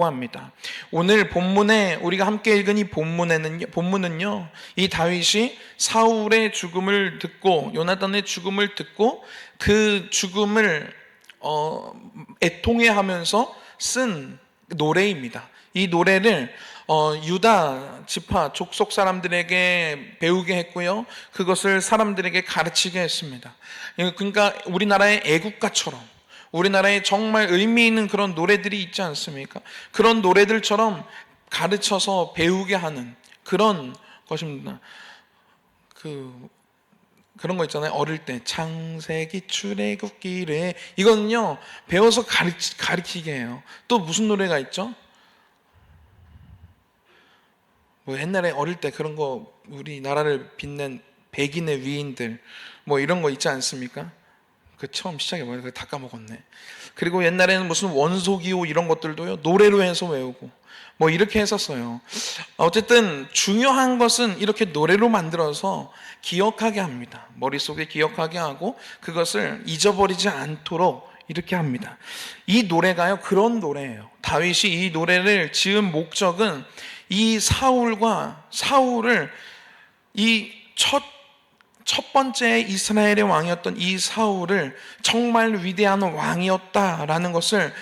합니다. 오늘 본문에 우리가 함께 읽은 이 본문은요, 이 다윗이 사울의 죽음을 듣고 요나단의 죽음을 듣고 그 죽음을 애통해하면서 쓴 노래입니다. 이 노래를 유다 지파 족속 사람들에게 배우게 했고요, 그것을 사람들에게 가르치게 했습니다. 그러니까 우리나라의 애국가처럼, 우리나라에 정말 의미 있는 그런 노래들이 있지 않습니까? 그런 노래들처럼 가르쳐서 배우게 하는 그런 것입니다. 그런 거 있잖아요. 어릴 때 창세기 출애굽기래, 이거는요 배워서 가르치게 해요. 또 무슨 노래가 있죠? 뭐 옛날에 어릴 때 그런 거, 우리나라를 빛낸 백인의 위인들 뭐 이런 거 있지 않습니까? 그 처음 시작이 뭐예요? 그거 다 까먹었네. 그리고 옛날에는 무슨 원소기호 이런 것들도요 노래로 해서 외우고 뭐 이렇게 했었어요. 어쨌든 중요한 것은 이렇게 노래로 만들어서 기억하게 합니다. 머릿속에 기억하게 하고 그것을 잊어버리지 않도록 이렇게 합니다. 이 노래가요 그런 노래예요. 다윗이 이 노래를 지은 목적은 이 사울을 이 첫 번째 이스라엘의 왕이었던 이 사울을 정말 위대한 왕이었다라는 것을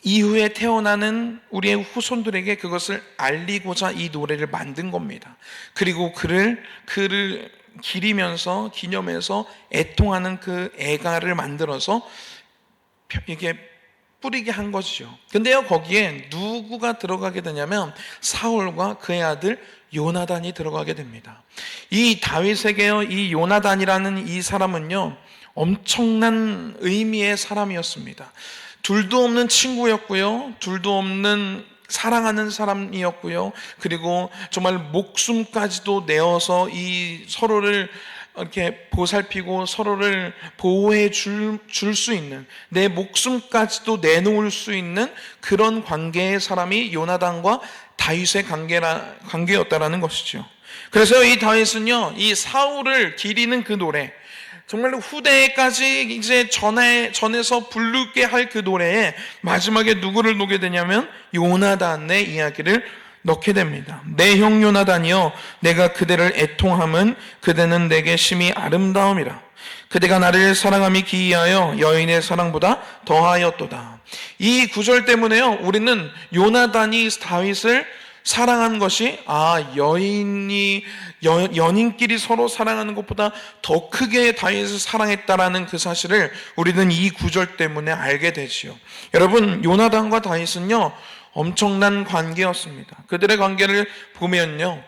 이후에 태어나는 우리의 후손들에게 그것을 알리고자 이 노래를 만든 겁니다. 그리고 그를 기념해서 애통하는 그 애가를 만들어서 이게 뿌리게 한 것이죠. 근데요 거기에 누구가 들어가게 되냐면 사울과 그의 아들 요나단이 들어가게 됩니다. 이 다윗에게요 이 요나단이라는 이 사람은요 엄청난 의미의 사람이었습니다. 둘도 없는 친구였고요, 둘도 없는 사랑하는 사람이었고요, 그리고 정말 목숨까지도 내어서 이 서로를 이렇게 보살피고 서로를 보호해 줄 수 있는, 내 목숨까지도 내놓을 수 있는 그런 관계의 사람이 요나단과 다윗의 관계였다라는 것이죠. 그래서 이 다윗은요 이 사울을 기리는 그 노래, 정말 후대까지 이제 전해서 부르게 할 그 노래에 마지막에 누구를 놓게 되냐면 요나단의 이야기를 넣게 됩니다. 내 형 요나단이여, 내가 그대를 애통함은 그대는 내게 심히 아름다움이라. 그대가 나를 사랑함이 기이하여 여인의 사랑보다 더하였도다. 이 구절 때문에요 우리는 요나단이 다윗을 사랑한 것이 연인끼리 서로 사랑하는 것보다 더 크게 다윗을 사랑했다라는 그 사실을 우리는 이 구절 때문에 알게 되지요. 여러분, 요나단과 다윗은요 엄청난 관계였습니다. 그들의 관계를 보면요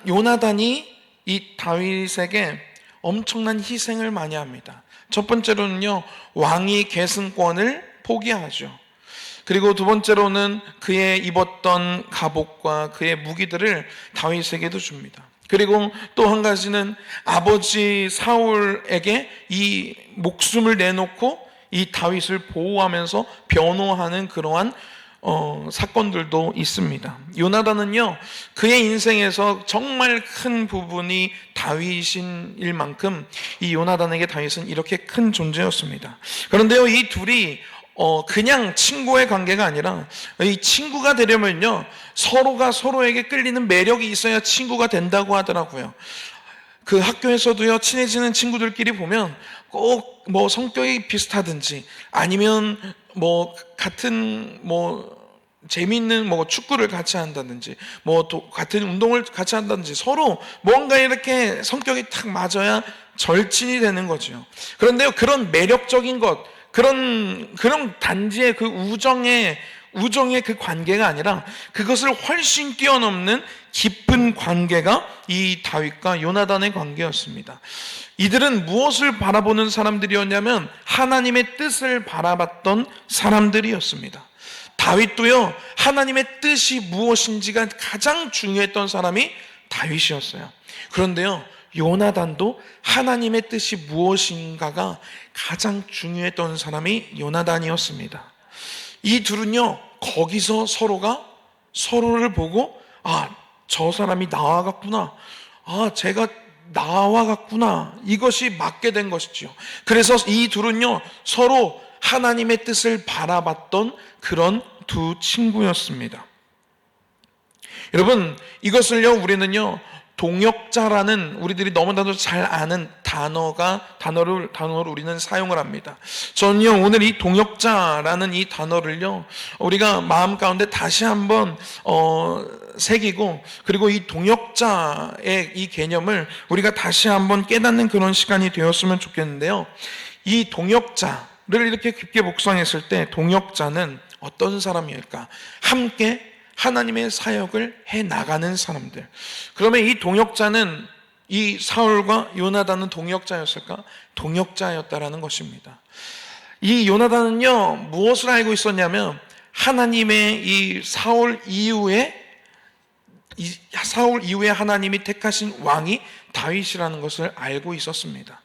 요나단이 이 다윗에게 엄청난 희생을 많이 합니다. 첫 번째로는요 왕위 계승권을 포기하죠. 그리고 두 번째로는 그의 입었던 갑옷과 그의 무기들을 다윗에게도 줍니다. 그리고 또 한 가지는 아버지 사울에게 이 목숨을 내놓고 이 다윗을 보호하면서 변호하는 그러한 사건들도 있습니다. 요나단은요 그의 인생에서 정말 큰 부분이 다윗인 일만큼 이 요나단에게 다윗은 이렇게 큰 존재였습니다. 그런데요 이 둘이 그냥 친구의 관계가 아니라, 이 친구가 되려면요 서로가 서로에게 끌리는 매력이 있어야 친구가 된다고 하더라고요. 그 학교에서도요 친해지는 친구들끼리 보면 꼭 뭐 성격이 비슷하든지 아니면 뭐 같은 재미있는 축구를 같이 한다든지 같은 운동을 같이 한다든지 서로 뭔가 이렇게 성격이 딱 맞아야 절친이 되는 거죠. 그런데요 그런 매력적인 것, 그런 단지의 그 우정의 그 관계가 아니라 그것을 훨씬 뛰어넘는 깊은 관계가 이 다윗과 요나단의 관계였습니다. 이들은 무엇을 바라보는 사람들이었냐면 하나님의 뜻을 바라봤던 사람들이었습니다. 다윗도요 하나님의 뜻이 무엇인지가 가장 중요했던 사람이 다윗이었어요. 그런데요 요나단도 하나님의 뜻이 무엇인가가 가장 중요했던 사람이 요나단이었습니다. 이 둘은요 거기서 서로가 서로를 보고 저 사람이 나와 같구나, 제가 나와 같구나, 이것이 맞게 된 것이죠. 그래서 이 둘은요 서로 하나님의 뜻을 바라봤던 그런 두 친구였습니다. 여러분, 이것을요, 우리는요, 동역자라는 우리들이 너무나도 잘 아는 단어를 우리는 사용을 합니다. 저는요, 오늘 이 동역자라는 이 단어를요, 우리가 마음 가운데 다시 한번 새기고, 그리고 이 동역자의 이 개념을 우리가 다시 한번 깨닫는 그런 시간이 되었으면 좋겠는데요. 이 동역자를 이렇게 깊게 묵상했을 때 동역자는 어떤 사람일까? 함께 하나님의 사역을 해 나가는 사람들. 그러면 이 동역자는, 이 사울과 요나단은 동역자였을까? 동역자였다라는 것입니다. 이 요나단은요, 무엇을 알고 있었냐면 하나님의 이 사울 이후에 하나님이 택하신 왕이 다윗이라는 것을 알고 있었습니다.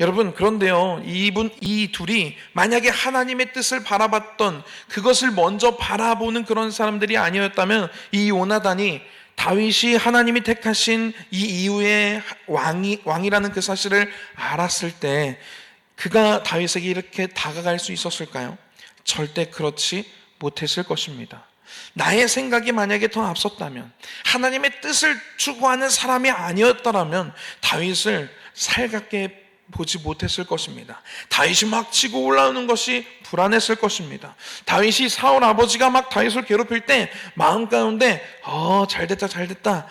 여러분, 그런데요, 이 둘이 만약에 하나님의 뜻을 바라봤던, 그것을 먼저 바라보는 그런 사람들이 아니었다면 이 요나단이 다윗이 하나님이 택하신 이 이후의 왕이라는 그 사실을 알았을 때 그가 다윗에게 이렇게 다가갈 수 있었을까요? 절대 그렇지 못했을 것입니다. 나의 생각이 만약에 더 앞섰다면, 하나님의 뜻을 추구하는 사람이 아니었더라면 다윗을 살갑게 보지 못했을 것입니다. 다윗이 막 치고 올라오는 것이 불안했을 것입니다. 다윗이 사울 아버지가 막 다윗을 괴롭힐 때 마음 가운데 잘됐다,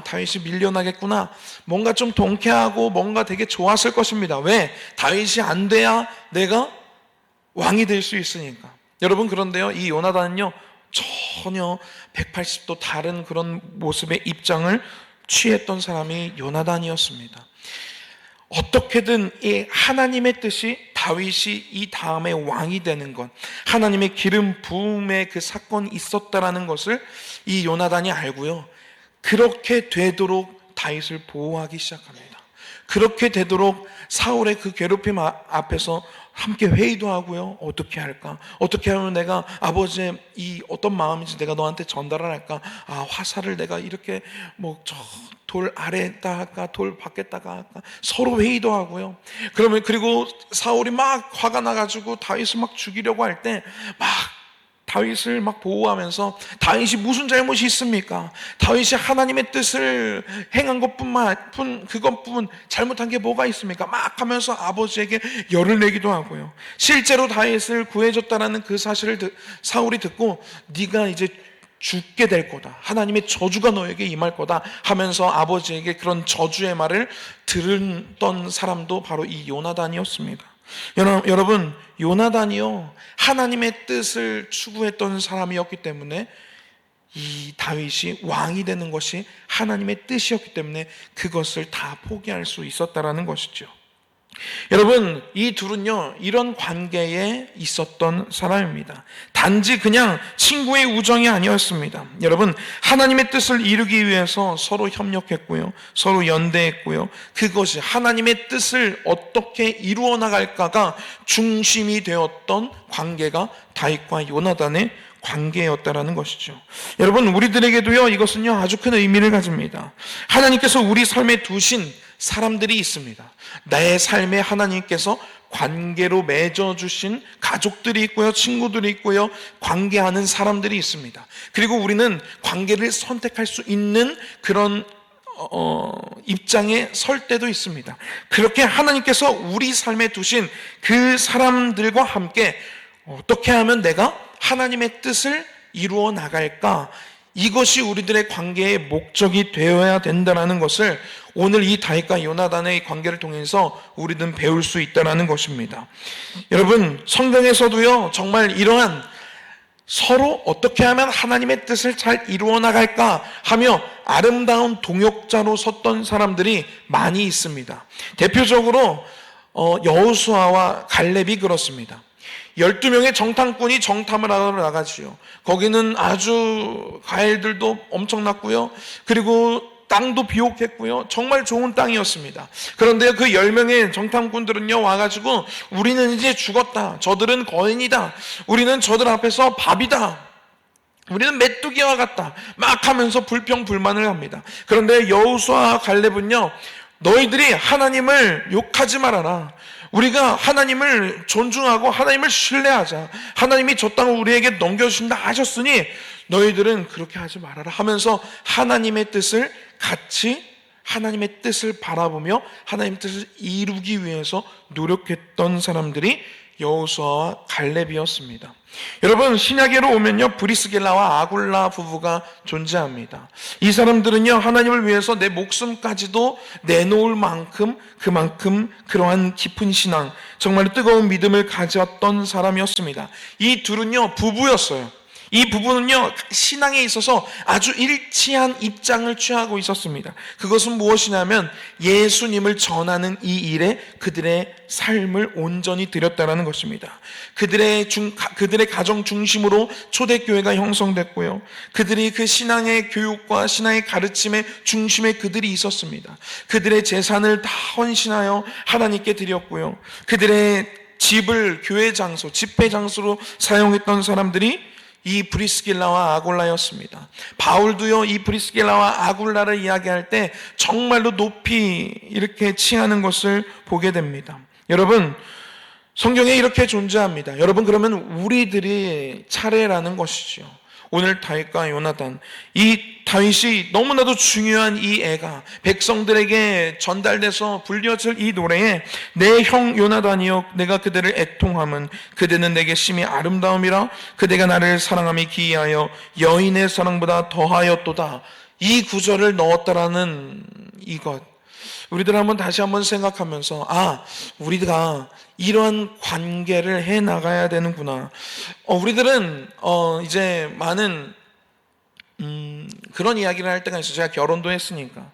다윗이 밀려나겠구나, 뭔가 좀 통쾌하고 뭔가 되게 좋았을 것입니다. 왜? 다윗이 안 돼야 내가 왕이 될 수 있으니까. 여러분, 그런데요, 이 요나단은요, 전혀 180도 다른 그런 모습의 입장을 취했던 사람이 요나단이었습니다. 어떻게든 이 하나님의 뜻이 다윗이 이 다음에 왕이 되는 것, 하나님의 기름 부음의 그 사건이 있었다라는 것을 이 요나단이 알고요, 그렇게 되도록 다윗을 보호하기 시작합니다. 그렇게 되도록 사울의 그 괴롭힘 앞에서 함께 회의도 하고요. 어떻게 할까? 어떻게 하면 내가 아버지의 이 어떤 마음인지 내가 너한테 전달을 할까? 화살을 내가 이렇게 저 돌 아래에다 할까? 돌 밖에다가 할까? 서로 회의도 하고요. 그리고 사울이 막 화가 나가지고 다윗을 막 죽이려고 할 때 다윗을 막 보호하면서, 다윗이 무슨 잘못이 있습니까? 다윗이 하나님의 뜻을 행한 그것뿐 잘못한 게 뭐가 있습니까? 막 하면서 아버지에게 열을 내기도 하고요. 실제로 다윗을 구해줬다라는 그 사실을 사울이 듣고 네가 이제 죽게 될 거다, 하나님의 저주가 너에게 임할 거다 하면서 아버지에게 그런 저주의 말을 들었던 사람도 바로 이 요나단이었습니다. 여러분, 요나단이요, 하나님의 뜻을 추구했던 사람이었기 때문에 이 다윗이 왕이 되는 것이 하나님의 뜻이었기 때문에 그것을 다 포기할 수 있었다라는 것이죠. 여러분, 이 둘은요, 이런 관계에 있었던 사람입니다. 단지 그냥 친구의 우정이 아니었습니다. 여러분, 하나님의 뜻을 이루기 위해서 서로 협력했고요, 서로 연대했고요, 그것이 하나님의 뜻을 어떻게 이루어 나갈까가 중심이 되었던 관계가 다윗과 요나단의 관계였다라는 것이죠. 여러분, 우리들에게도요, 이것은요, 아주 큰 의미를 가집니다. 하나님께서 우리 삶에 두신 사람들이 있습니다. 내 삶에 하나님께서 관계로 맺어주신 가족들이 있고요, 친구들이 있고요, 관계하는 사람들이 있습니다. 그리고 우리는 관계를 선택할 수 있는 그런 입장에 설 때도 있습니다. 그렇게 하나님께서 우리 삶에 두신 그 사람들과 함께 어떻게 하면 내가 하나님의 뜻을 이루어 나갈까, 이것이 우리들의 관계의 목적이 되어야 된다는 것을 오늘 이 다윗과 요나단의 관계를 통해서 우리는 배울 수 있다는 것입니다. 여러분, 성경에서도요, 정말 이러한 서로 어떻게 하면 하나님의 뜻을 잘 이루어 나갈까 하며 아름다운 동역자로 섰던 사람들이 많이 있습니다. 대표적으로 여호수아와 갈렙이 그렇습니다. 12명의 정탐꾼이 정탐을 하러 나가지요. 거기는 아주 과일들도 엄청났고요, 그리고 땅도 비옥했고요, 정말 좋은 땅이었습니다. 그런데 그 10명의 정탐꾼들은요, 와가지고 우리는 이제 죽었다, 저들은 거인이다, 우리는 저들 앞에서 밥이다, 우리는 메뚜기와 같다 막 하면서 불평불만을 합니다. 그런데 여호수아와 갈렙은요, 너희들이 하나님을 욕하지 말아라, 우리가 하나님을 존중하고 하나님을 신뢰하자. 하나님이 저 땅을 우리에게 넘겨주신다 하셨으니 너희들은 그렇게 하지 말아라 하면서 하나님의 뜻을 같이, 하나님의 뜻을 바라보며 하나님의 뜻을 이루기 위해서 노력했던 사람들이 여호수아와 갈렙이었습니다. 여러분, 신약에로 오면요, 브리스길라와 아굴라 부부가 존재합니다. 이 사람들은요, 하나님을 위해서 내 목숨까지도 내놓을 만큼, 그만큼 그러한 깊은 신앙, 정말로 뜨거운 믿음을 가졌던 사람이었습니다. 이 둘은요, 부부였어요. 이 부부는요, 신앙에 있어서 아주 일치한 입장을 취하고 있었습니다. 그것은 무엇이냐면 예수님을 전하는 이 일에 그들의 삶을 온전히 드렸다라는 것입니다. 그들의 가정 중심으로 초대교회가 형성됐고요, 그들이 그 신앙의 교육과 신앙의 가르침의 중심에 그들이 있었습니다. 그들의 재산을 다 헌신하여 하나님께 드렸고요, 그들의 집을 교회 장소, 집회 장소로 사용했던 사람들이 이 브리스길라와 아굴라였습니다. 바울도요, 이 브리스길라와 아굴라를 이야기할 때 정말로 높이 이렇게 칭하는 것을 보게 됩니다. 여러분, 성경에 이렇게 존재합니다. 여러분, 그러면 우리들이 차례라는 것이죠. 오늘 다윗과 요나단, 이 다윗이 너무나도 중요한 이 애가 백성들에게 전달돼서 불려질 이 노래에 내 형 요나단이여 내가 그대를 애통함은 그대는 내게 심히 아름다움이라 그대가 나를 사랑함이 기이하여 여인의 사랑보다 더하였도다, 이 구절을 넣었다라는 이것, 우리들 다시 한번 생각하면서 우리가 이러한 관계를 해 나가야 되는구나. 우리들은 이제 많은 그런 이야기를 할 때가 있어요. 제가 결혼도 했으니까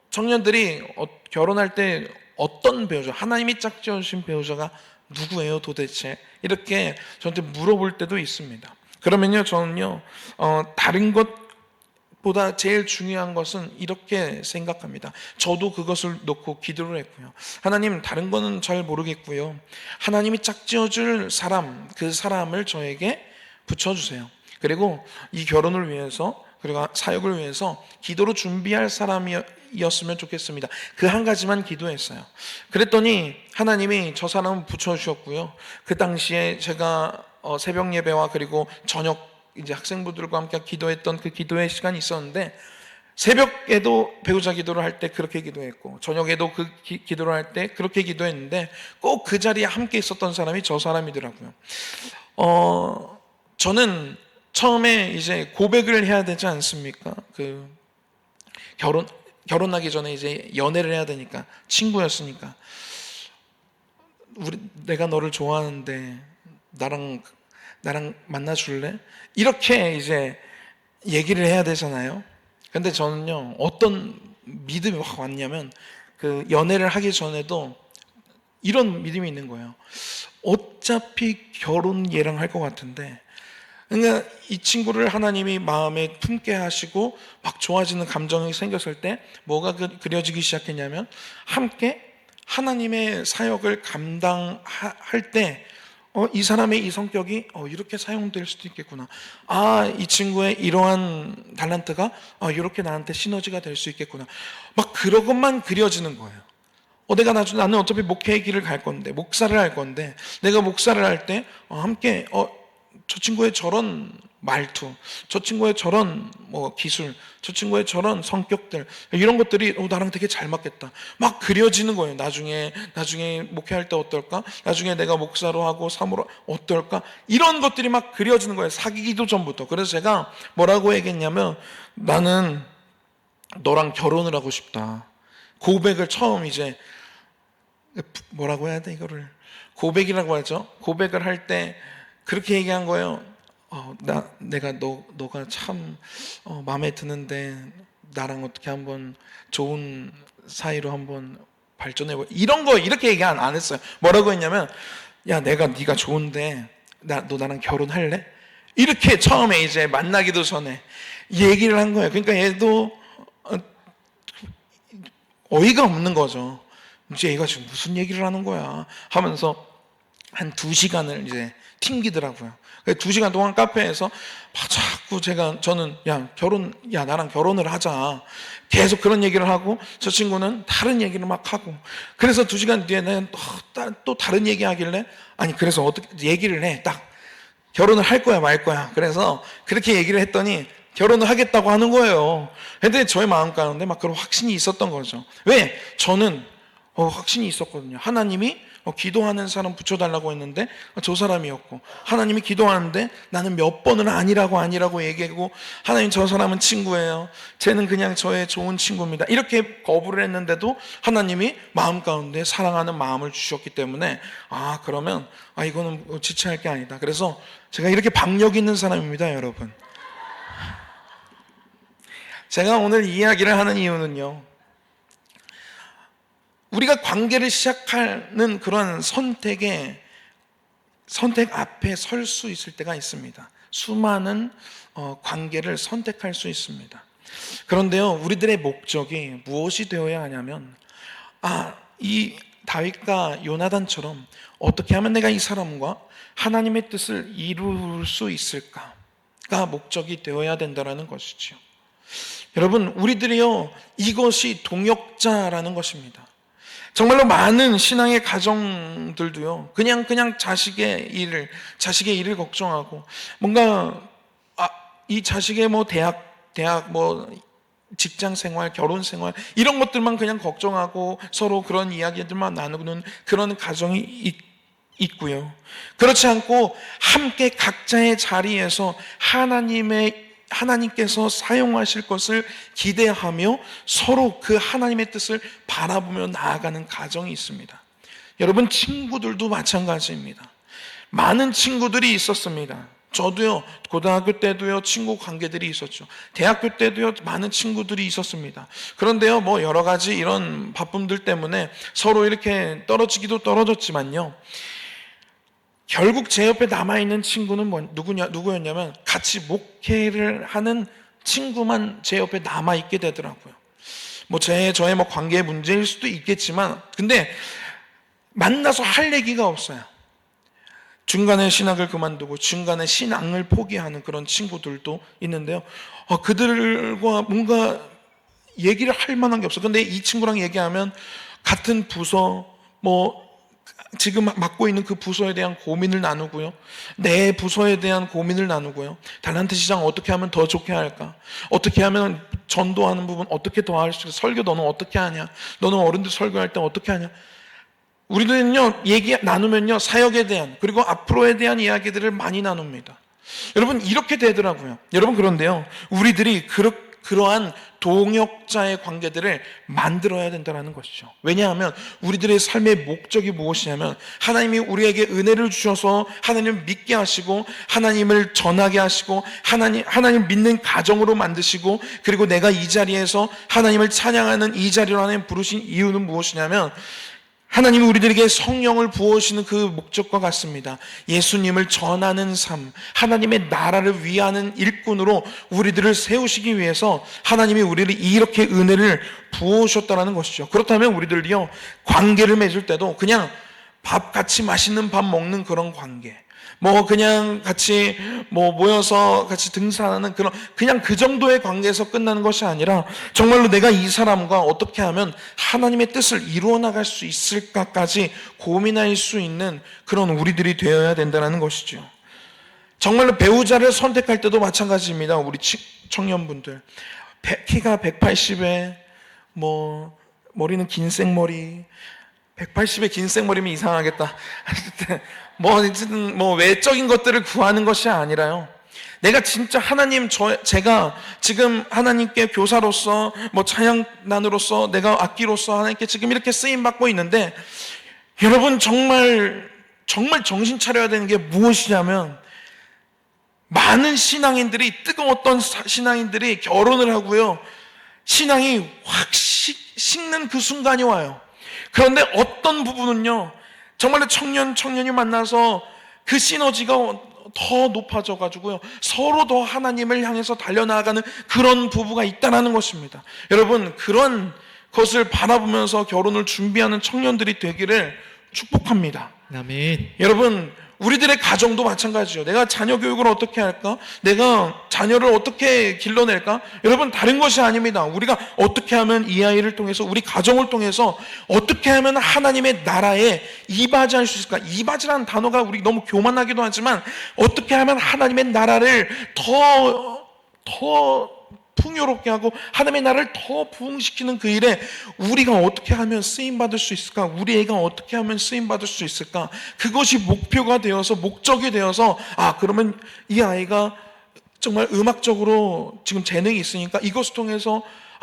청년들이 결혼할 때 어떤 배우자, 하나님이 짝지어주신 배우자가 누구예요 도대체, 이렇게 저한테 물어볼 때도 있습니다. 그러면요, 저는요 다른 것보다 제일 중요한 것은 이렇게 생각합니다. 저도 그것을 놓고 기도를 했고요, 하나님, 다른 거는 잘 모르겠고요, 하나님이 짝지어줄 사람, 그 사람을 저에게 붙여주세요. 그리고 이 결혼을 위해서, 그리고 사역을 위해서 기도로 준비할 사람이었으면 좋겠습니다. 그 한 가지만 기도했어요. 그랬더니 하나님이 저 사람을 붙여주셨고요, 그 당시에 제가 새벽 예배와 그리고 저녁 이제 학생부들과 함께 기도했던 그 기도의 시간이 있었는데, 새벽에도 배우자 기도를 할 때 그렇게 기도했고 저녁에도 그 기도를 할 때 그렇게 기도했는데 꼭 그 자리에 함께 있었던 사람이 저 사람이더라고요. 저는 처음에 이제 고백을 해야 되지 않습니까? 그 결혼하기 전에 이제 연애를 해야 되니까, 친구였으니까, 내가 너를 좋아하는데 나랑 만나줄래? 이렇게 이제 얘기를 해야 되잖아요. 근데 저는요, 어떤 믿음이 확 왔냐면, 그 연애를 하기 전에도 이런 믿음이 있는 거예요. 어차피 결혼 얘랑 할 것 같은데, 그러니까 이 친구를 하나님이 마음에 품게 하시고 막 좋아지는 감정이 생겼을 때 뭐가 그려지기 시작했냐면, 함께 하나님의 사역을 감당할 때 이 사람의 이 성격이 이렇게 사용될 수도 있겠구나, 이 친구의 이러한 달란트가 이렇게 나한테 시너지가 될 수 있겠구나, 막 그런 것만 그려지는 거예요. 나는 어차피 목회의 길을 갈 건데, 목사를 할 건데, 내가 목사를 할 때 함께 저 친구의 저런 말투, 저 친구의 저런 기술, 저 친구의 저런 성격들, 이런 것들이 나랑 되게 잘 맞겠다, 막 그려지는 거예요. 나중에 목회할 때 어떨까, 나중에 내가 목사로 하고 사모로 어떨까, 이런 것들이 막 그려지는 거예요, 사귀기도 전부터. 그래서 제가 뭐라고 얘기했냐면, 나는 너랑 결혼을 하고 싶다. 고백을 처음 이제 뭐라고 해야 돼, 이거를 고백이라고 하죠. 고백을 할 때 그렇게 얘기한 거예요. 내가 너가 참 마음에 드는데 나랑 어떻게 한번 좋은 사이로 한번 발전해보, 이런 거 이렇게 얘기 안 했어요. 뭐라고 했냐면, 야, 네가 좋은데 너 나랑 결혼할래? 이렇게 처음에 이제 만나기도 전에 얘기를 한 거예요. 그러니까 얘도 어이가 없는 거죠. 이제 얘가 지금 무슨 얘기를 하는 거야 하면서 한 2시간을 이제 튕기더라고요. 2시간 동안 카페에서 자꾸 저는 나랑 결혼을 하자. 계속 그런 얘기를 하고, 저 친구는 다른 얘기를 막 하고. 그래서 2시간 뒤에 내가 또 다른 얘기 하길래, 아니, 그래서 어떻게 얘기를 해. 딱, 결혼을 할 거야, 말 거야. 그래서 그렇게 얘기를 했더니, 결혼을 하겠다고 하는 거예요. 근데 저의 마음 가운데 막 그런 확신이 있었던 거죠. 왜? 저는 확신이 있었거든요. 하나님이 기도하는 사람 붙여달라고 했는데 저 사람이었고, 하나님이 기도하는데 나는 몇 번을 아니라고 얘기하고, 하나님 저 사람은 친구예요, 쟤는 그냥 저의 좋은 친구입니다, 이렇게 거부를 했는데도 하나님이 마음 가운데 사랑하는 마음을 주셨기 때문에 그러면 이거는 지체할 게 아니다. 그래서 제가 이렇게 박력 있는 사람입니다, 여러분. 제가 오늘 이 이야기를 하는 이유는요, 우리가 관계를 시작하는 그런 선택 앞에 설 수 있을 때가 있습니다. 수많은 관계를 선택할 수 있습니다. 그런데요, 우리들의 목적이 무엇이 되어야 하냐면, 이 다윗과 요나단처럼 어떻게 하면 내가 이 사람과 하나님의 뜻을 이룰 수 있을까가 목적이 되어야 된다는 것이죠. 여러분, 우리들이요, 이것이 동역자라는 것입니다. 정말로 많은 신앙의 가정들도요, 그냥 자식의 일을 걱정하고, 뭔가 이 자식의 대학 직장 생활, 결혼 생활, 이런 것들만 그냥 걱정하고 서로 그런 이야기들만 나누는 그런 가정이 있고요. 그렇지 않고 함께 각자의 자리에서 하나님께서 사용하실 것을 기대하며 서로 그 하나님의 뜻을 바라보며 나아가는 가정이 있습니다. 여러분, 친구들도 마찬가지입니다. 많은 친구들이 있었습니다. 저도요, 고등학교 때도요, 친구 관계들이 있었죠. 대학교 때도요, 많은 친구들이 있었습니다. 그런데요, 여러 가지 이런 바쁨들 때문에 서로 이렇게 떨어지기도 떨어졌지만요, 결국 제 옆에 남아있는 친구는 누구였냐면, 같이 목회를 하는 친구만 제 옆에 남아있게 되더라고요. 저의 관계의 문제일 수도 있겠지만, 근데 만나서 할 얘기가 없어요. 중간에 신학을 그만두고 중간에 신앙을 포기하는 그런 친구들도 있는데요, 그들과 뭔가 얘기를 할 만한 게 없어요. 근데 이 친구랑 얘기하면 같은 부서, 지금 맡고 있는 그 부서에 대한 고민을 나누고요, 내 부서에 대한 고민을 나누고요, 달란트 시장 어떻게 하면 더 좋게 할까, 어떻게 하면 전도하는 부분 어떻게 더 할 수 있어, 설교 너는 어떻게 하냐, 너는 어른들 설교할 때 어떻게 하냐. 우리들은요, 얘기 나누면요, 사역에 대한, 그리고 앞으로에 대한 이야기들을 많이 나눕니다. 여러분, 이렇게 되더라고요. 여러분, 그런데요, 우리들이 그러한 동역자의 관계들을 만들어야 된다는 것이죠. 왜냐하면 우리들의 삶의 목적이 무엇이냐면, 하나님이 우리에게 은혜를 주셔서 하나님을 믿게 하시고, 하나님을 전하게 하시고, 하나님 믿는 가정으로 만드시고, 그리고 내가 이 자리에서 하나님을 찬양하는 이 자리로 하나님 부르신 이유는 무엇이냐면, 하나님이 우리들에게 성령을 부어주시는 그 목적과 같습니다. 예수님을 전하는 삶, 하나님의 나라를 위하는 일꾼으로 우리들을 세우시기 위해서 하나님이 우리를 이렇게 은혜를 부어주셨다는 것이죠. 그렇다면 우리들이요, 관계를 맺을 때도 그냥 같이 맛있는 밥 먹는 그런 관계, 그냥 같이 모여서 같이 등산하는 그냥 그 정도의 관계에서 끝나는 것이 아니라, 정말로 내가 이 사람과 어떻게 하면 하나님의 뜻을 이루어 나갈 수 있을까까지 고민할 수 있는 그런 우리들이 되어야 된다는 것이죠. 정말로 배우자를 선택할 때도 마찬가지입니다. 우리 청년분들, 키가 180에 머리는 긴 생머리, 180에 긴 생머리면 이상하겠다. 외적인 것들을 구하는 것이 아니라요, 내가 진짜 하나님, 제가 지금 하나님께 교사로서, 찬양단으로서, 내가 악기로서 하나님께 지금 이렇게 쓰임받고 있는데, 여러분, 정말 정신 차려야 되는 게 무엇이냐면, 많은 뜨거웠던 신앙인들이 결혼을 하고요, 신앙이 확 식는 그 순간이 와요. 그런데 어떤 부분은요, 정말로 청년이 만나서 그 시너지가 더 높아져 가지고요, 서로 더 하나님을 향해서 달려나가는 그런 부부가 있다는 것입니다. 여러분, 그런 것을 바라보면서 결혼을 준비하는 청년들이 되기를 축복합니다. 아멘. 여러분, 우리들의 가정도 마찬가지죠. 내가 자녀 교육을 어떻게 할까? 내가 자녀를 어떻게 길러낼까? 여러분, 다른 것이 아닙니다. 우리가 어떻게 하면 이 아이를 통해서, 우리 가정을 통해서 어떻게 하면 하나님의 나라에 이바지할 수 있을까? 이바지라는 단어가 우리 너무 교만하기도 하지만 어떻게 하면 하나님의 나라를 더 풍요롭게 하고 하나님의 나라를 더 부흥시키는 그 일에 우리가 어떻게 하면 쓰임받을 수 있을까? 우리 애가 어떻게 하면 쓰임받을 수 있을까? 그것이 목표가 되어서, 목적이 되어서, 그러면 이 아이가 정말 음악적으로 지금 재능이 있으니까 이것을 통해서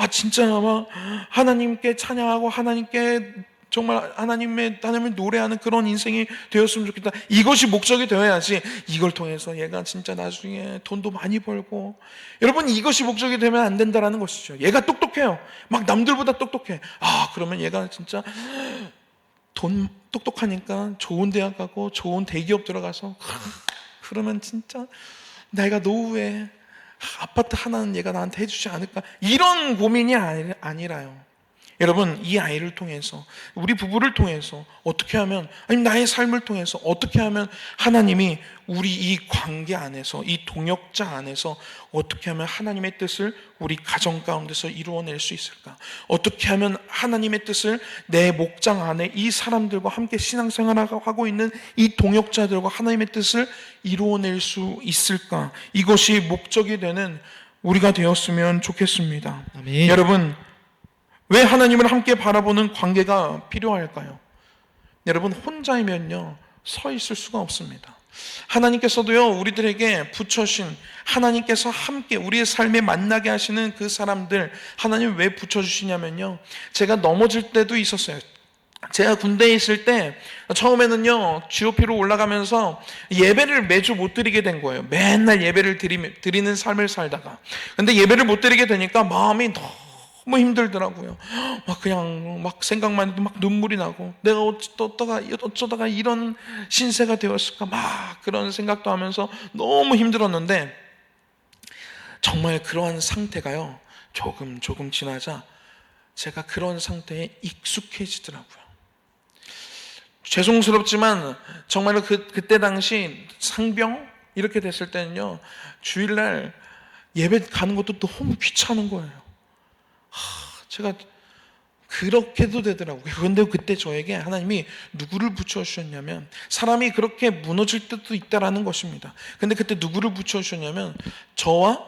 진짜 아마 하나님께 찬양하고 하나님께 정말 하나님을 노래하는 그런 인생이 되었으면 좋겠다. 이것이 목적이 되어야지 이걸 통해서 얘가 진짜 나중에 돈도 많이 벌고, 여러분, 이것이 목적이 되면 안 된다라는 것이죠. 얘가 똑똑해요. 막 남들보다 똑똑해. 그러면 얘가 진짜 돈 똑똑하니까 좋은 대학 가고 좋은 대기업 들어가서 그러면 진짜 내가 노후에 아파트 하나는 얘가 나한테 해주지 않을까, 이런 고민이 아니라요. 여러분, 이 아이를 통해서, 우리 부부를 통해서 어떻게 하면, 아니면 나의 삶을 통해서 어떻게 하면 하나님이 우리 이 관계 안에서, 이 동역자 안에서 어떻게 하면 하나님의 뜻을 우리 가정 가운데서 이루어낼 수 있을까? 어떻게 하면 하나님의 뜻을 내 목장 안에 이 사람들과 함께 신앙생활을 하고 있는 이 동역자들과 하나님의 뜻을 이루어낼 수 있을까? 이것이 목적이 되는 우리가 되었으면 좋겠습니다. 아멘. 여러분, 왜 하나님을 함께 바라보는 관계가 필요할까요? 여러분, 혼자이면요 서 있을 수가 없습니다. 하나님께서도요 우리들에게 붙여신, 하나님께서 함께 우리의 삶에 만나게 하시는 그 사람들, 하나님 왜 붙여주시냐면요, 제가 넘어질 때도 있었어요. 제가 군대에 있을 때 처음에는요 GOP로 올라가면서 예배를 매주 못 드리게 된 거예요. 맨날 예배를 드리는 삶을 살다가, 근데 예배를 못 드리게 되니까 마음이 너무 힘들더라고요. 그냥 생각만 해도 눈물이 나고, 내가 어쩌다가 이런 신세가 되었을까, 그런 생각도 하면서 너무 힘들었는데, 정말 그러한 상태가요 조금 지나자 제가 그런 상태에 익숙해지더라고요. 죄송스럽지만 정말로 그때 당시 상병 이렇게 됐을 때는요 주일날 예배 가는 것도 너무 귀찮은 거예요. 제가 그렇게도 되더라고요. 그런데 그때 저에게 하나님이 누구를 붙여주셨냐면, 사람이 그렇게 무너질 때도 있다라는 것입니다. 근데 그때 누구를 붙여주셨냐면, 저와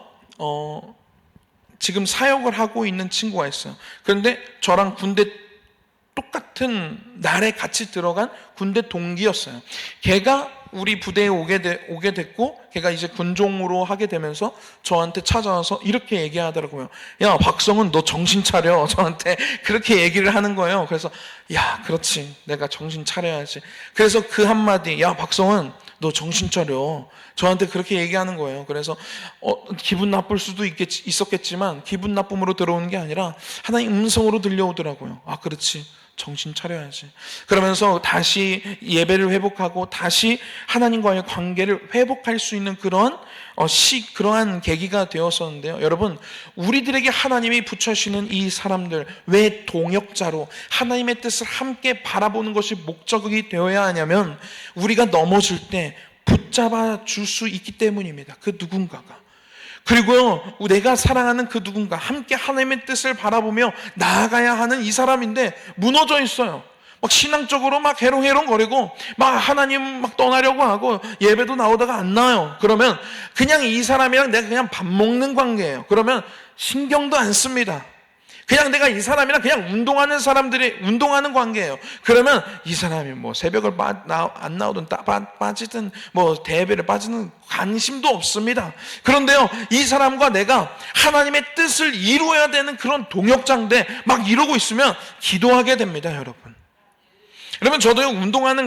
지금 사역을 하고 있는 친구가 있어요. 그런데 저랑 군대 똑같은 날에 같이 들어간 군대 동기였어요. 걔가 우리 부대에 오게 됐고, 걔가 이제 군종으로 하게 되면서 저한테 찾아와서 이렇게 얘기하더라고요. 야, 박성은 너 정신 차려. 저한테 그렇게 얘기를 하는 거예요. 그래서 야, 그렇지, 내가 정신 차려야지. 그래서 그 한마디, 야, 박성은 너 정신 차려, 저한테 그렇게 얘기하는 거예요. 그래서 기분 나쁠 수도 있었겠지만 기분 나쁨으로 들어오는 게 아니라 하나님 음성으로 들려오더라고요. 그렇지, 정신 차려야지. 그러면서 다시 예배를 회복하고 다시 하나님과의 관계를 회복할 수 있는 그러한 계기가 되었었는데요. 여러분, 우리들에게 하나님이 붙여주시는 이 사람들, 왜 동역자로 하나님의 뜻을 함께 바라보는 것이 목적이 되어야 하냐면, 우리가 넘어질 때 붙잡아 줄 수 있기 때문입니다. 그 누군가가. 그리고요, 내가 사랑하는 그 누군가, 함께 하나님의 뜻을 바라보며 나아가야 하는 이 사람인데 무너져 있어요. 신앙적으로 해롱해롱거리고 하나님 떠나려고 하고 예배도 나오다가 안 나와요. 그러면 그냥 이 사람이랑 내가 그냥 밥 먹는 관계예요. 그러면 신경도 안 씁니다. 그냥 내가 이 사람이랑 그냥 운동하는 관계예요. 그러면 이 사람이 새벽을 안 나오든 빠지든 대회를 빠지는 관심도 없습니다. 그런데요, 이 사람과 내가 하나님의 뜻을 이루어야 되는 그런 동역자인데 이러고 있으면 기도하게 됩니다, 여러분. 여러분, 저도요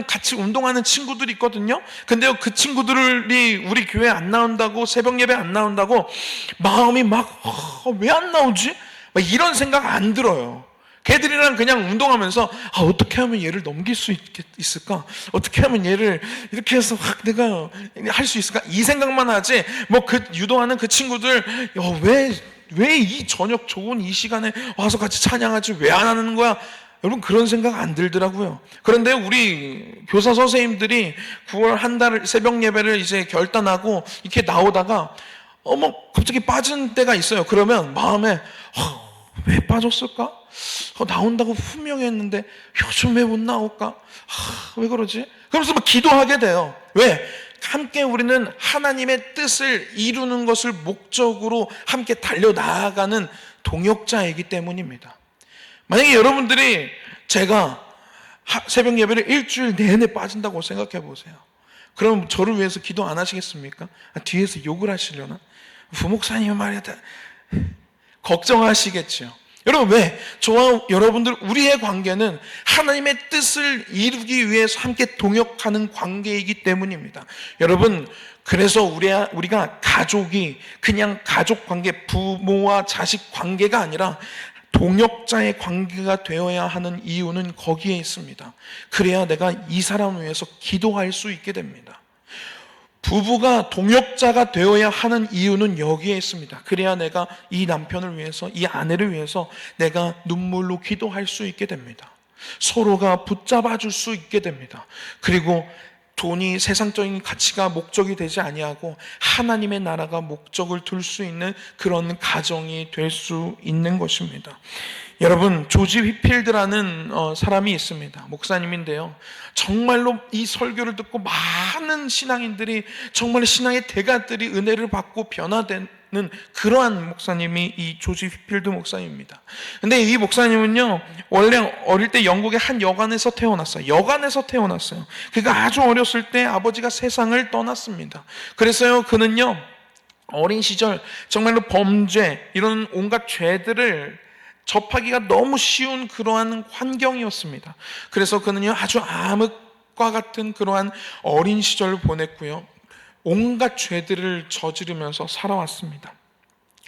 같이 운동하는 친구들이 있거든요. 근데요, 그 친구들이 우리 교회 안 나온다고, 새벽 예배 안 나온다고 마음이 왜 안 나오지? 이런 생각 안 들어요. 걔들이랑 그냥 운동하면서 어떻게 하면 얘를 넘길 수 있을까? 어떻게 하면 얘를 이렇게 해서 내가 할 수 있을까? 이 생각만 하지, 유도하는 그 친구들, 왜 이 저녁 좋은 이 시간에 와서 같이 찬양하지 왜 안 하는 거야? 여러분 그런 생각 안 들더라고요. 그런데 우리 교사 선생님들이 9월 한 달 새벽 예배를 이제 결단하고 이렇게 나오다가 갑자기 빠진 때가 있어요. 그러면 마음에 왜 빠졌을까? 나온다고 분명히 했는데 요즘 왜 못 나올까? 왜 그러지? 그러면서 막 기도하게 돼요. 왜? 함께 우리는 하나님의 뜻을 이루는 것을 목적으로 함께 달려나아가는 동역자이기 때문입니다. 만약에 여러분들이 제가 새벽 예배를 일주일 내내 빠진다고 생각해 보세요. 그럼 저를 위해서 기도 안 하시겠습니까? 뒤에서 욕을 하시려나? 부목사님 말이야 걱정하시겠죠. 여러분 왜? 저와 여러분들 우리의 관계는 하나님의 뜻을 이루기 위해서 함께 동역하는 관계이기 때문입니다. 여러분 그래서 우리가 가족이 그냥 가족 관계, 부모와 자식 관계가 아니라 동역자의 관계가 되어야 하는 이유는 거기에 있습니다. 그래야 내가 이 사람을 위해서 기도할 수 있게 됩니다. 부부가 동역자가 되어야 하는 이유는 여기에 있습니다. 그래야 내가 이 남편을 위해서, 이 아내를 위해서 내가 눈물로 기도할 수 있게 됩니다. 서로가 붙잡아 줄 수 있게 됩니다. 그리고 돈이 세상적인 가치가 목적이 되지 아니하고 하나님의 나라가 목적을 둘 수 있는 그런 가정이 될 수 있는 것입니다. 여러분 조지 휘필드라는 사람이 있습니다. 목사님인데요. 정말로 이 설교를 듣고 많은 신앙인들이 정말 신앙의 대가들이 은혜를 받고 변화되는 그러한 목사님이 이 조지 휘필드 목사님입니다. 근데 이 목사님은요 원래 어릴 때 영국의 한 여관에서 태어났어요. 그가 아주 어렸을 때 아버지가 세상을 떠났습니다. 그래서요 그는요 어린 시절 정말로 범죄 이런 온갖 죄들을 접하기가 너무 쉬운 그러한 환경이었습니다. 그래서 그는요 아주 암흑과 같은 그러한 어린 시절을 보냈고요 온갖 죄들을 저지르면서 살아왔습니다.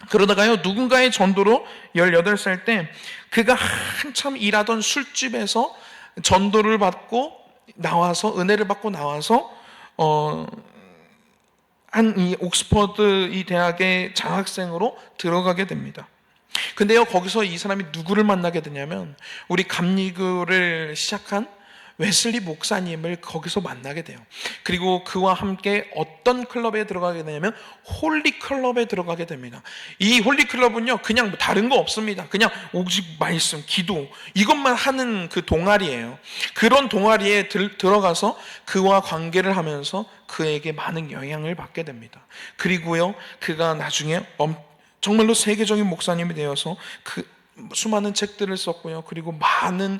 그러다가요 누군가의 전도로 18살 때 그가 한참 일하던 술집에서 전도를 받고 나와서 은혜를 받고 나와서 이 옥스퍼드 이 대학의 장학생으로 들어가게 됩니다. 근데요 거기서 이 사람이 누구를 만나게 되냐면 우리 감리교를 시작한 웨슬리 목사님을 거기서 만나게 돼요. 그리고 그와 함께 어떤 클럽에 들어가게 되냐면 홀리 클럽에 들어가게 됩니다. 이 홀리 클럽은요 그냥 다른 거 없습니다. 그냥 오직 말씀, 기도 이것만 하는 그 동아리예요. 그런 동아리에 들어가서 그와 관계를 하면서 그에게 많은 영향을 받게 됩니다. 그리고요 그가 나중에 정말로 세계적인 목사님이 되어서 수많은 책들을 썼고요. 그리고 많은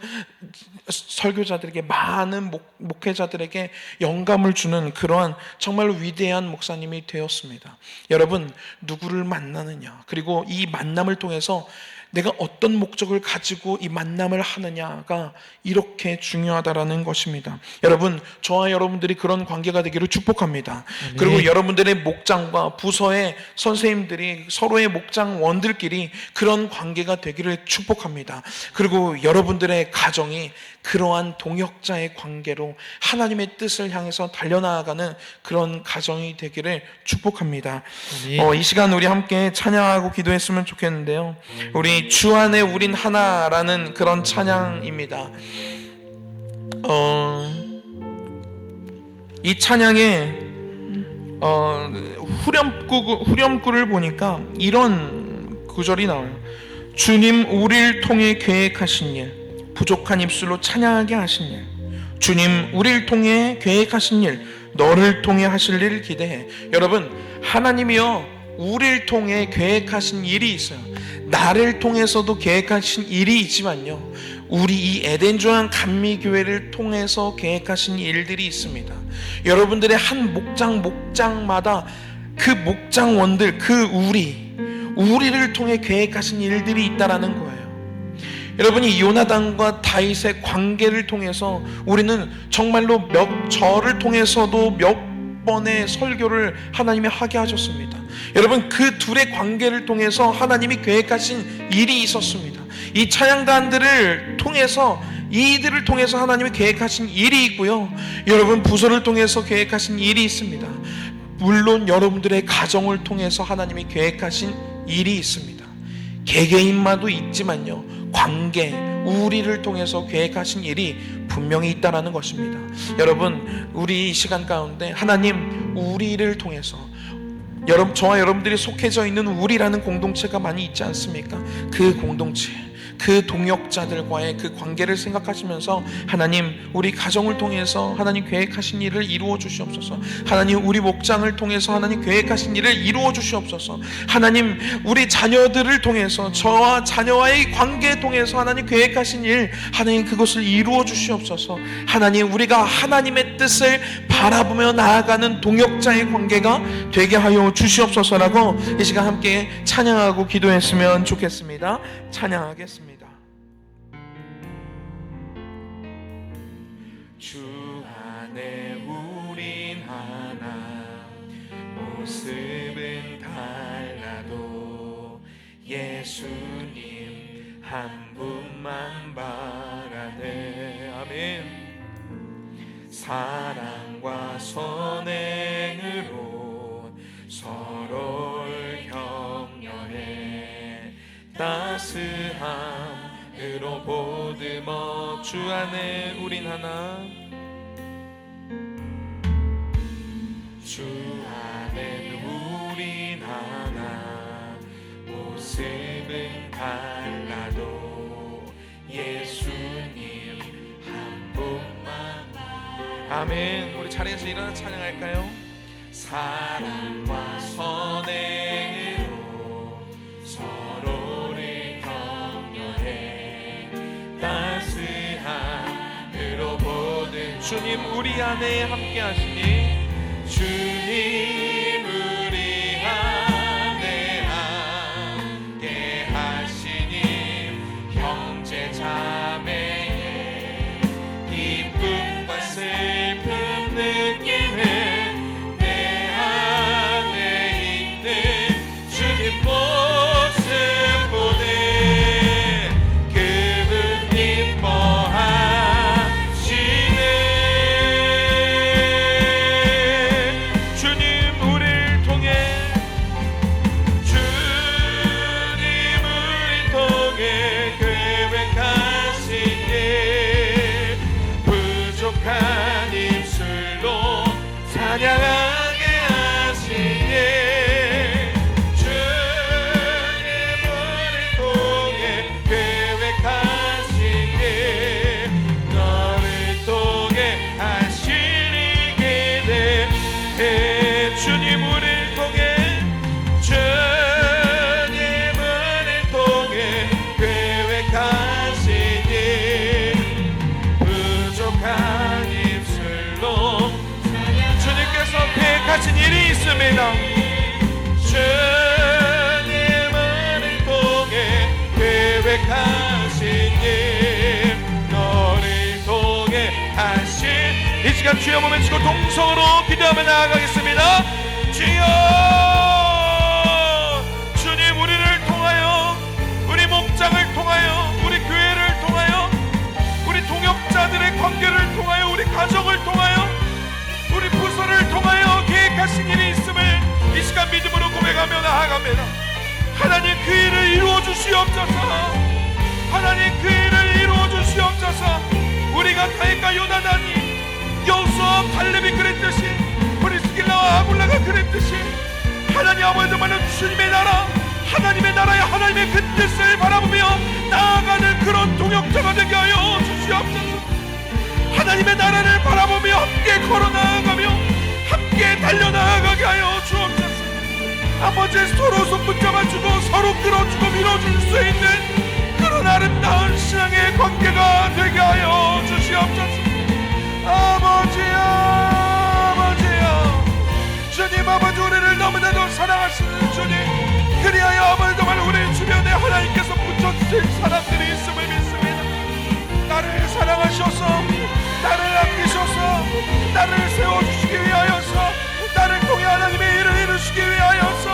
설교자들에게 많은 목회자들에게 영감을 주는 그러한 정말로 위대한 목사님이 되었습니다. 여러분 누구를 만나느냐 그리고 이 만남을 통해서 내가 어떤 목적을 가지고 이 만남을 하느냐가 이렇게 중요하다라는 것입니다. 여러분 저와 여러분들이 그런 관계가 되기를 축복합니다. 네. 그리고 여러분들의 목장과 부서의 선생님들이 서로의 목장원들끼리 그런 관계가 되기를 축복합니다. 그리고 여러분들의 가정이 그러한 동역자의 관계로 하나님의 뜻을 향해서 달려나가는 그런 가정이 되기를 축복합니다. 이 시간 우리 함께 찬양하고 기도했으면 좋겠는데요. 우리 주 안에 우린 하나라는 그런 찬양입니다. 이 찬양에 후렴구를 보니까 이런 구절이 나와요. 주님 우리를 통해 계획하신 일, 부족한 입술로 찬양하게 하신 일, 주님 우리를 통해 계획하신 일, 너를 통해 하실 일을 기대해. 여러분 하나님이요 우리를 통해 계획하신 일이 있어요. 나를 통해서도 계획하신 일이 있지만요 우리 이 에덴조항 감리교회를 통해서 계획하신 일들이 있습니다. 여러분들의 한 목장마다 그 목장원들, 그 우리를 통해 계획하신 일들이 있다라는 거예요. 여러분이 요나단과 다윗의 관계를 통해서 우리는 정말로 저를 통해서도 몇 번의 설교를 하나님이 하게 하셨습니다. 여러분 그 둘의 관계를 통해서 하나님이 계획하신 일이 있었습니다. 이 찬양단들을 통해서 이들을 통해서 하나님이 계획하신 일이 있고요. 여러분 부서를 통해서 계획하신 일이 있습니다. 물론 여러분들의 가정을 통해서 하나님이 계획하신 일이 있습니다. 개개인마도 있지만요 관계, 우리를 통해서 계획하신 일이 분명히 있다라는 것입니다. 여러분, 우리 이 시간 가운데 하나님 우리를 통해서 저와 여러분들이 속해져 있는 우리라는 공동체가 많이 있지 않습니까? 그 공동체, 그 동역자들과의 그 관계를 생각하시면서 하나님 우리 가정을 통해서 하나님 계획하신 일을 이루어 주시옵소서. 하나님 우리 목장을 통해서 하나님 계획하신 일을 이루어 주시옵소서. 하나님 우리 자녀들을 통해서 저와 자녀와의 관계를 통해서 하나님 계획하신 일 하나님 그것을 이루어 주시옵소서. 하나님 우리가 하나님의 뜻을 바라보며 나아가는 동역자의 관계가 되게 하여 주시옵소서라고 이 시간 함께 찬양하고 기도했으면 좋겠습니다. 찬양하겠습니다. 주 안에 우린 하나, 모습은 달라도 예수님 한 분만 바라네. 아멘. 사랑과 선행으로 서로를 격려해 따스함으로 보듬어 주 안에 우린 하나, 주 안에 우린 하나, 모습은 달라도 예수님 한 분만. 아멘. 우리 자리에서 일어나 찬양할까요? 사랑과 선행으로 서로를 격려해 따스함으로 보듬. 주님 우리 안에 함께 하시니, 주님 우리 안에 함께 하시니, 형제 자매의 기쁨과 슬픔 느끼네. 하신 일이 있습니다. 주님을 통해 계획하신 일, 너를 통해 하신 이 시간 주여 몸에 치고 동성으로 기도하며 나아가겠습니다. 주여, 주님 우리를 통하여, 우리 목장을 통하여, 우리 교회를 통하여, 우리 동역자들의 관계를 통하여, 우리 가정을 통하여, 우리 부서를 통하여 계획하신 일이 있음을 이 시간 믿음으로 고백하며 나아갑니다. 하나님 그 일을 이루어 주시옵소서. 하나님 그 일을 이루어 주시옵소서. 우리가 다윗과 요나단이, 여호수아와 칼렙이 그랬듯이, 브리스길라와 아굴라가 그랬듯이 하나님 아버지 정말로 주님의 나라, 하나님의 나라의 하나님의 그 뜻을 바라보며 나아가는 그런 동역자가 되게 하여 주시옵소서. 하나님의 나라를 바라보며 함께 걸어 나아가며 함께 달려나아가게 하여 주옵소서. 아버지 서로 손 붙잡아주고 서로 끌어주고 밀어줄 수 있는 그런 아름다운 신앙의 관계가 되게 하여 주시옵소서. 아버지야, 아버지야, 주님 아버지 우리를 너무나도 사랑하시는 주님, 그리하여 아버지 정말 우리 주변에 하나님께서 붙여주실 사람들이 있음을 믿습니다. 나를 사랑하셔서, 나를 아끼셔서, 나를 세워주시기 위하여서, 나를 통해 하나님의 일을 이루시기 위하여서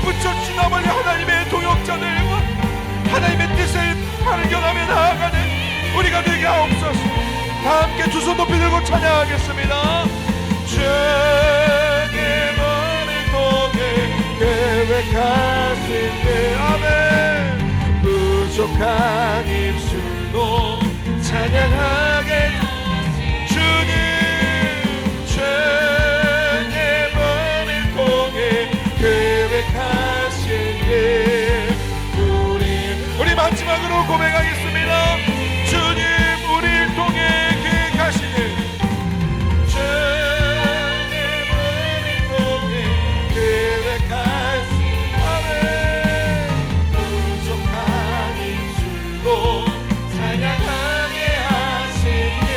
붙여주신 아버지 하나님의 동역자들과 하나님의 뜻을 발견하며 나아가는 우리가 되게 하옵소서. 다 함께 두 손 높이 들고 찬양하겠습니다. 주님을 통해 계획하신 때, 아멘. 부족한 입술로 찬양하게 주님 죄의 범을 통해 계획하신 일 우리 마지막으로 고백하겠습니다. 주님 우리를 통해 계획하신 일 죄의 범을 통해 계획하신 아멘 부족한 입술로 찬양하게 하신 일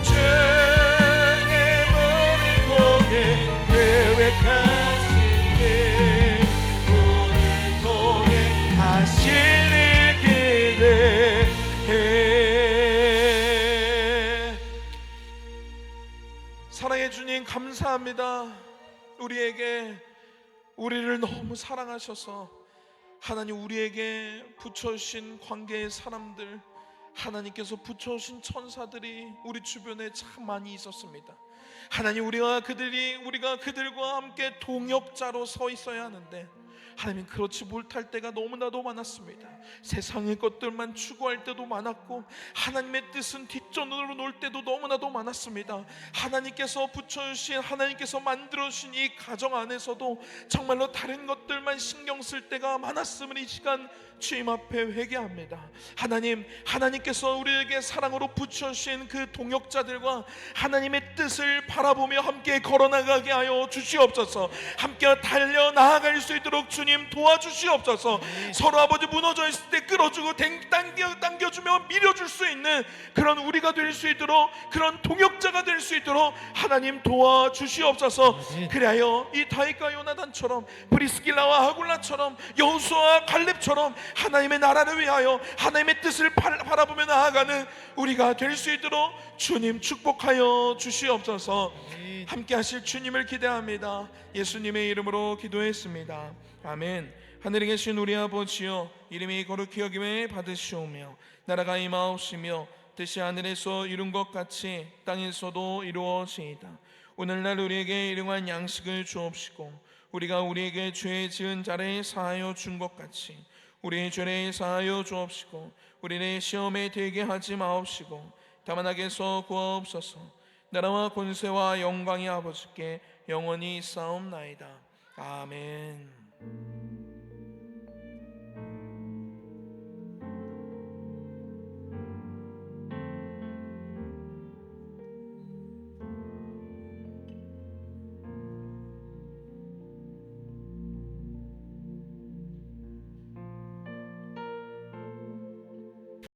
죄의 범을 통해 계획하신 일 우리를 통해 하신 일 기대해. 사랑해 주님 감사합니다. 우리를 너무 사랑하셔서 하나님 우리에게 붙여주신 관계의 사람들, 하나님께서 붙여주신 천사들이 우리 주변에 참 많이 있었습니다. 하나님 우리가 그들과 함께 동역자로 서 있어야 하는데 하나님 그렇지 못할 때가 너무나도 많았습니다. 세상의 것들만 추구할 때도 많았고 하나님의 뜻은 뒷전으로 놓을 때도 너무나도 많았습니다. 하나님께서 붙여주신 하나님께서 만들어주신 이 가정 안에서도 정말로 다른 것들만 신경 쓸 때가 많았음을 이 시간 주님 앞에 회개합니다. 하나님께서 우리에게 사랑으로 붙여주신 그 동역자들과 하나님의 뜻을 바라보며 함께 걸어나가게 하여 주시옵소서. 함께 달려 나아갈 수 있도록 주님 도와주시옵소서. 서로 아버지 무너져 있을 때 끌어주고 당겨주며 밀어줄 수 있는 그런 우리가 될 수 있도록, 그런 동역자가 될 수 있도록 하나님 도와주시옵소서. 그리하여 이 다윗과 요나단처럼, 브리스길라와 아굴라처럼, 여호수아와 갈렙처럼 하나님의 나라를 위하여 하나님의 뜻을 바라보며 나아가는 우리가 될 수 있도록 주님 축복하여 주시옵소서. 함께 하실 주님을 기대합니다. 예수님의 이름으로 기도했습니다. 아멘. 하늘에 계신 우리 아버지여, 이름이 거룩히 여김에 받으시오며 나라가 임하옵시며 뜻이 하늘에서 이룬 것 같이 땅에서도 이루어지이다. 오늘날 우리에게 일용할 양식을 주옵시고 우리가 우리에게 죄 지은 자를 사하여 준 것 같이 우리의 죄를 사하여 주옵시고 우리를 시험에 들게 하지 마옵시고 다만 악에서 구하옵소서. 나라와 권세와 영광이 아버지께 영원히 있사옵나이다. 아멘.